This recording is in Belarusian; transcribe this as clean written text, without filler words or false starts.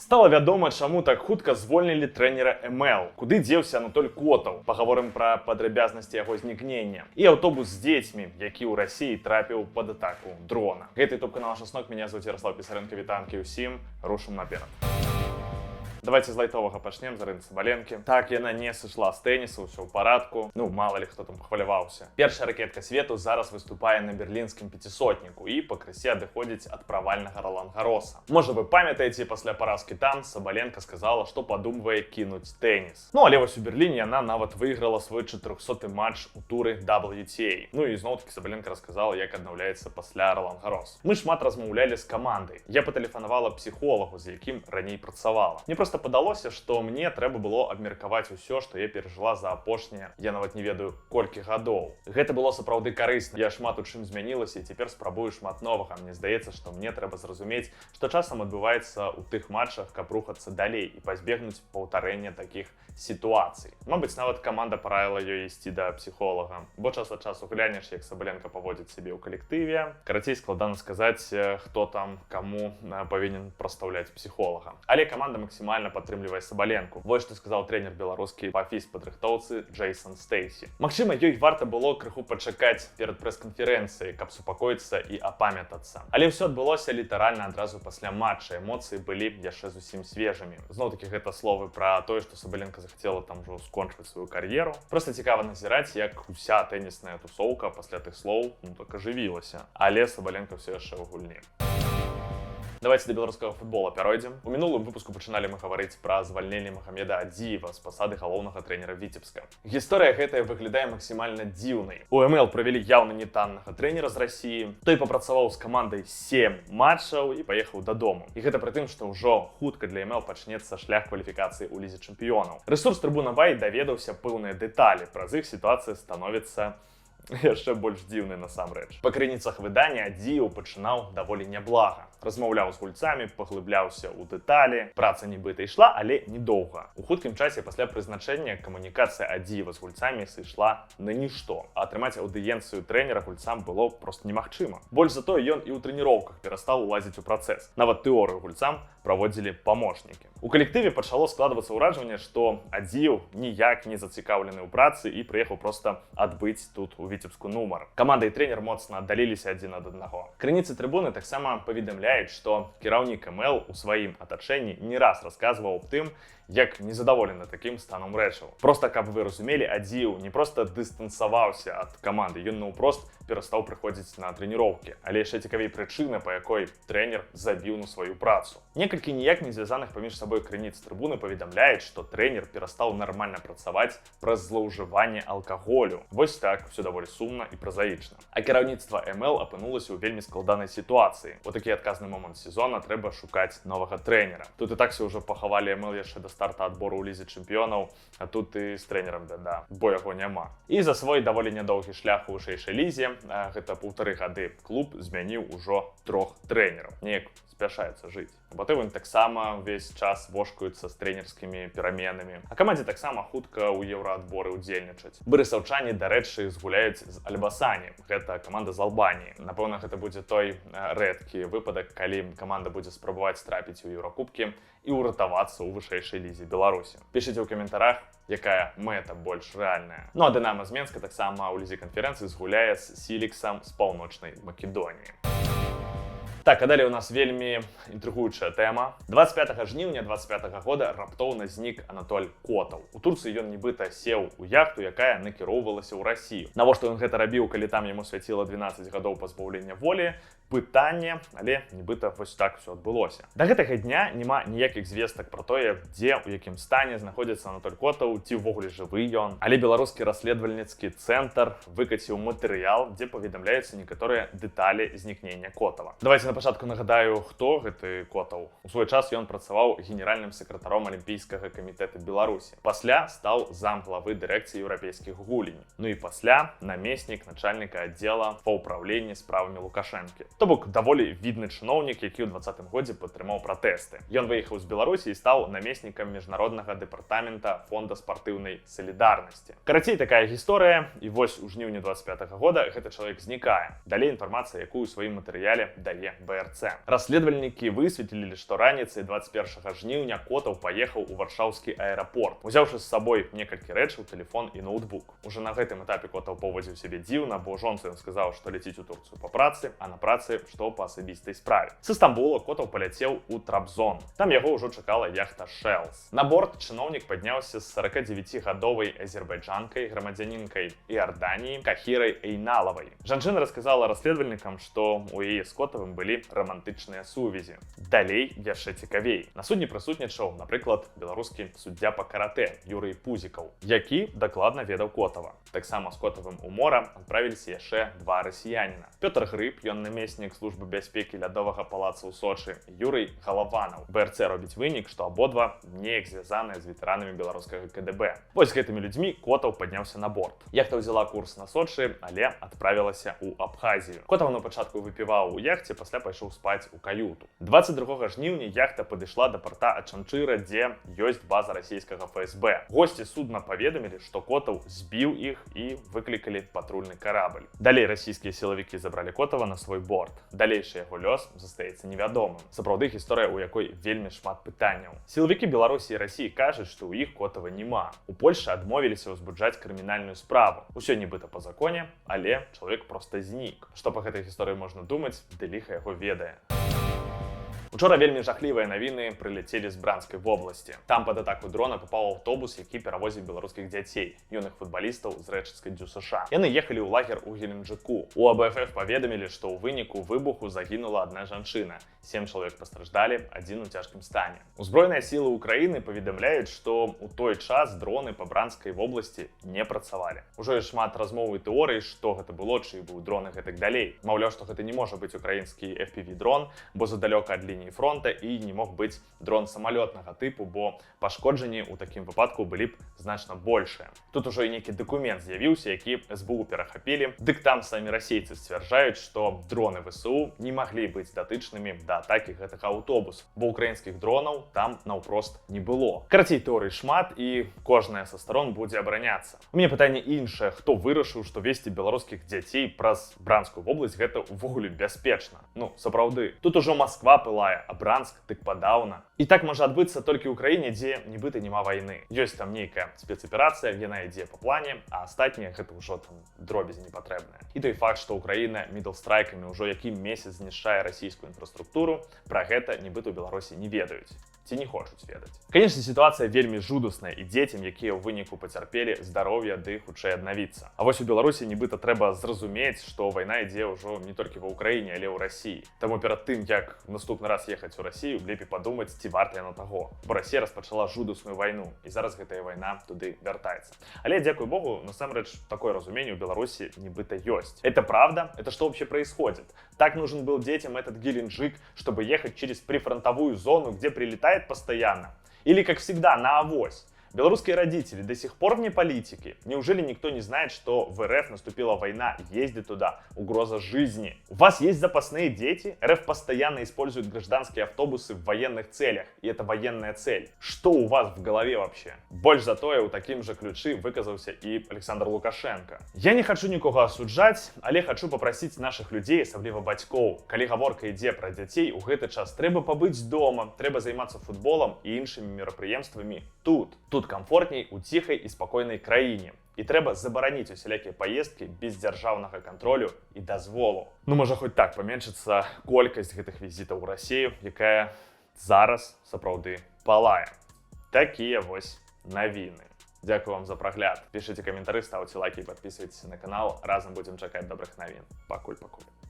Стала вядома, чаму так хутка звольнілі трэнера МЛ. Куды дзеўся Анатоль Котаў? Пагаворым пра падрабязнасці яго знікнення. І аўтобус з дзецьмі, які ў Расіі трапіў пад атаку дрона. Гэта ютуб-канал Шаснок, меня зовут Ярослав Пісаренко, вітанкі ўсім, рушым наперад. Давайте з лайтовага пачнем, з Арыны Сабаленкі. Так, яна не сышла з тэнісу, ўсё ў парадку. Ну, мала ли хто там хваляваўся. Першая ракетка свету зараз выступае на берлінскім пяцісотніку і пакрысе адыходзіць ад правальнага Ролан-Гароса. Можа, вы памятаеце, пасля паразкі там Сабаленка сказала, што падумвае кінуць тэніс. Ну, але вось у Берліне яна нават выйграла свой 400-й матч у туры WTA. Ну і зноў-такі Сабаленка расказала, як аднаўляецца пасля Ролан-Гарос. Мы шмат размаўлялі з камандай. Я патэлефанавала псіхолагу, з якім раней працавала. Мне просто падалося, што мне трэба было абмеркаваць усё, што я перажыла за апошнія, я нават не ведаю, колькі гадоў. Гэта было сапраўды карысна. Я шмат у чым змянілася і цяпер спрабую шмат новага. Мне здаецца, што мне трэба зразумець, што часам адбываецца ў тых матчах, каб рухацца далей і пазбегнуць паўтарэння такіх сітуацый. Мабыць, нават каманда параіла ёй ісці да псіхолага, бо час ад часу глянеш, як Сабаленка паводзіць сябе ў калектыве. Карацей, складана сказаць, хто там каму павінен прастаўляць псіхолага. Але каманда максімальна падтрымлівае Сабаленку. Вось што сказаў трэнер беларускі па фізпадрыхтоўцы Джейсон Стейсі. Магчыма, ёй варта было крыху пачакаць перад прэс-канферэнцыяй, каб супакоіцца і апамятацца. Але ўсё адбылося літаральна адразу пасля матча. Эмоцыі былі яшчэ зусім свежымі. Зноў-такі гэта словы пра тое, што Сабаленка захацела там ужо скончыць сваю кар'еру. Проста цікава назіраць, як уся тэнісная тусоўка пасля тых слоў так ажывілася. Але Сабаленка ўсё яшчэ ў гульні. Давайте до беларускага футбола пяройдзем. У мінулым выпуску пачыналі мы гаварыць пра звальненне Магамеда Адзіева з пасады галоўнага трэнера Віцебска. Гісторыя гэтая выглядае максімальна дзіўнай. У МЛ правялі яўна нетаннага трэнера з Расіі. Той папрацаваў з камандай 7 матчаў і паехаў дадому. І гэта пры тым, што ўжо хутка для МЛ пачнецца шлях кваліфікацыі ў лізе чэмпіёнаў. Рэсурс Трыбуна Бай даведаўся пэўныя дэталі. Праз іх сітуацыя становіцца яшчэ больш дзіўнай насамрэч. Па крыніцах выдання Адзіеў пачынаў даволі няблага. Размаўляў з гульцамі, паглыбляўся ў дэталі. Праца нібыта ішла, але недоўга. У хуткім часе пасля прызначэння камунікацыя Адзіева з гульцамі сышла на нішто. А атрымаць аўдыенцыю трэнера гульцам было проста немагчыма. Больш за тое, ён і ў трэніроўках перастаў улазіць у працэс. Нават тэорыю гульцам праводзілі памочнікі. У калектыве пачало складвацца ўражанне, што Адзіеў ніяк не зацікаўлены ў працы і прыехаў проста адбыць тут у Віцебску нумар. Каманда і трэнер моцна аддаліліся адзін ад аднаго. Крыніцы трыбуны таксама паведамляюць, што кіраўнік МЛ у сваім атачэнні не раз расказваў аб тым, як незадаволены такім станам рэчаў. Проста, каб вы разумелі, Адзіеў не проста дыстансаваўся ад каманды, ён наўпрост перастаў прыходзіць на трэніроўкі. Але яшчэ цікавей прычына, па якой трэнер забіў на сваю працу. Некалькі ніяк не звязаных паміж сабой крыніц трыбуны паведамляюць, што трэнер перастаў нармальна працаваць праз злоўжыванне алкаголю. Вось так, все даволі сумна і празаічна. А кіраўніцтва МЛ апынулася ў вельмі складанай сітуацыі. У такі адказны момант сезона трэба шукаць новага трэнера. Тут і такся ўжо пахавалі МЛ яшчэ да старта адбору ў лізе чэмпіёнаў, а тут і з трэнерам бяда, бо яго няма. І за свой даволі нядоўгі шлях у вышэйшай лізе, гэта 1,5 гады, клуб змяніў ужо 3 трэнераў. Неяк спяшаецца жыць. Батывын таксама ўвесь час вошкаюцца з трэнерскімі пераменамі. А камандзе таксама хутка ў еўраадборы ўдзельнічаць. Барысаўчане, дарэчы, згуляюць з Альбасані. Гэта каманда з Албаніі. Напэўна, гэта будзе той рэдкі выпадак, калі каманда будзе спрабаваць трапіць у еўракубкі і ўратавацца ў вышэйшай лізе Беларусі. Пішыце ў каментарах, якая мэта больш рэальная. Ну а Дынамо з Менска таксама ў лізе канферэнцыі згуляе з Сіліксам з Паўночнай Македоніі. Так, а далее у нас вельмі інтрыгуючая тэма. 25 жніўня 25 года раптоўна знік Анатоль Котаў. У Турцыі ён нібыта сеў у яхту, якая накіроўвалася ў Расію. Навошта ён гэта рабіў, калі там яму свяціла 12 гадоў пазбаўлення волі? Пытанне, але нібыта вось так все адбылося. Да гэтага дня няма ніякіх звестак пра тое, дзе, у якім стане знаходзіцца Анатоль Котаў, ці ўвогуле жывы ён. Але беларускі расследавальніцкі цэнтр выкаціў матэрыял, дзе паведамляюцца некаторыя дэталі знікнення Котава. Давайте на пачатку нагадаю, хто гэты Котаў. У свой час ён працаваў генеральным сакратаром Алімпійскага камітэта Беларусі. Пасля стаў замглавы дырэкцыі еўрапейскіх гулень. Ну і пасля намеснік начальніка аддзела па ўпраўленні справамі Лукашэнкі. То бок даволі відны чыноўнік, які ў 2020 годзе падтрымаў пратэсты. Ён выехаў з Беларусі і стаў намеснікам міжнароднага дэпартамента фонда спартыўнай салідарнасці. Карацей, такая гісторыя, і вось у жніўні 25 года гэты чалавек знікае. Далей інфармацыя, якую ў сваім матэрыяле дае БРЦ. Расследавальнікі высветлілі, што раніцай 21 жніўня Котаў паехаў у варшаўскі аэрапорт, узяўшы з сабой некалькі рэчаў, тэлефон і ноутбук. Уже на гэтым этапе Котаў поводзіў сябе дзіўна, бо жонцы ён сказаў, што ляціць у Турцыю па працы, а на працы што па асабістай справе. З Стамбула Котаў паляцеў у Трабзон. Там яго ўжо чакала яхта Shells. На борт чыноўнік падняўся з 49-гадовай азербайджанкай, грамадзянінкай Іорданіі Кахірай Эйналавай. Жанчына расказала расследавальнікам, што у яе з Котавым былі рамантычныя сувязі. Далей яшчэ цікавей. На судне прысутнічаў, напрыклад, беларускі суддзя па каратэ Юрый Пузікаў, які дакладна ведаў Котава. Таксама з Котавым у мора адправіліся яшчэ два расіяніна. Пётр Грыб, ён намеснік службы бяспекі лядовага палаца ў Сочы, Юрый Галаванаў. БРЦ робіць вынік, што абодва неяк звязаныя з ветэранамі беларускага КДБ. Вось з гэтымі людзьмі Котаў падняўся на борт. Яхта ўзяла курс на Сочы, але адправілася ў Абхазію. Котаў на пачатку выпіваў у яхце, пасля пайшоў спаць у каюту. 22 жніўня яхта падышла да парта Ачанчыра, дзе ёсць база расійскага ФСБ. Госці судна паведамілі, што Котаў збіў іх і выклікалі патрульны карабль. Далей расійскія сілавікі забралі Котава на свой борт. Далейшы яго лёс застаецца невядомым. Сапраўды гісторыя, у якой вельмі шмат пытанняў. Сілавікі Беларусі і Расіі кажуць, што ў іх Котава няма. У Польшы адмовіліся ўзбуджаць крымінальную справу. Усё нібыта па законе, але чалавек проста знік. Што па гэтай гісторыі можна думаць, ды ліха яго ведае. Учора вельмі жахлівыя навіны прыляцелі з Бранскай вобласці. Там пад атаку дрона папаў аўтобус, які перавозіць беларускіх дзяцей, юных футбалістаў з рэчыцкай ДЮСШ. Яны ехалі ў лагер у Геленджыку. У АБФ паведамілі, што ў выніку выбуху загінула адна жанчына. 7 чалавек пастраждалі, адзін у цяжкім стане. Узброеныя сілы Украіны паведамляюць, што ў той час дроны па Бранскай вобласці не працавалі. Ужо ёсць шмат размоў і тэорый, што гэта было, чый быў дрон і гэтак далей. Маўляў, што гэта не можа быць украінскі FPV-дрон, бо задалёка ад лініі фронта і не мог быць дрон самалётнага тыпу, бо пашкоджанні ў такім выпадку былі б значна большыя. Тут ужо і нейкі дакумент з'явіўся, які СБУ перахапілі. Дык там самі расейцы сцвярджаюць, што дроны ВСУ не маглі быць датычнымі да атакі гэтага аўтобуса, бо украінскіх дронаў там наўпрост не было. Карацей, тэорый шмат і кожная са старон будзе абараняцца. У мяне пытанне іншае, хто вырашыў, што весці беларускіх дзяцей праз Бранскую вобласць гэта ўвогуле бяспечна. Ну, сапраўды. Тут ужо Масква пылае, а Бранск дык падаўна. І так можа адбыцца толькі ў краіне, дзе нібыта няма вайны. Ёсць там нейкая спецаперацыя, яна ідзе па плане, а астатняе гэта ўжо там дробязі непатрэбная. І той факт, што Украіна мідл-страйкамі ўжо які месяц знішчае расійскую інфраструктуру, пра гэта нібыта ў Беларусі не ведаюць. Ці не хочуць ведаць. Канечне, сітуацыя вельмі жудасная і дзецям, якія ў выніку пацярпелі, здароўя ды хутчэй аднавіцца. А вось у Беларусі нібыта трэба зразумець, што вайна ідзе ўжо не толькі ва Ўкраіне, але ў Расіі. Таму перад тым, як наступны раз ехаць у Расію, лепей падумаць, ці варта яно таго. Бо Расія распачала жудасную вайну, і зараз гэтая вайна туды вяртаецца. Але, дзякуй Богу, насамрэч, такое разуменне ў Беларусі нібыта ёсць. Это правда? Это что вообще происходит? Так нужен был детям этот Геленджик, чтобы ехать через прифронтовую зону, где прилетает постоянно? Или, как всегда, на авось? Белорусские родители до сих пор вне политики. Неужели никто не знает, что в РФ наступила война, ездит туда, угроза жизни? У вас есть запасные дети? РФ постоянно использует гражданские автобусы в военных целях, и это военная цель. Что у вас в голове вообще? Больш за тое, у такім же ключы выказаўся і Александр Лукашенко. Я не хочу нікога асуджаць, але хочу попросить наших людей, асабліва бацькоў, калі гаворка ідзе пра дзяцей, у гэты час трэба пабыць дома, трэба займацца футболом і іншымі мерапрыемствамі тут. Тут комфортней у ціхай і спакойнай краіне. І трэба забараніць усялякія паездкі без дзяржаўнага кантролю і дазволу. Ну, можа, хоць так паменшыцца колькасць гэтых візітаў у Расію, якая зараз сапраўды палае. Такія вось навіны. Дзякую вам за прагляд. Пішыце каментары, ставце лайки і подписывайтесь на канал. Разам будзем чакаць добрых навін. Пакуль.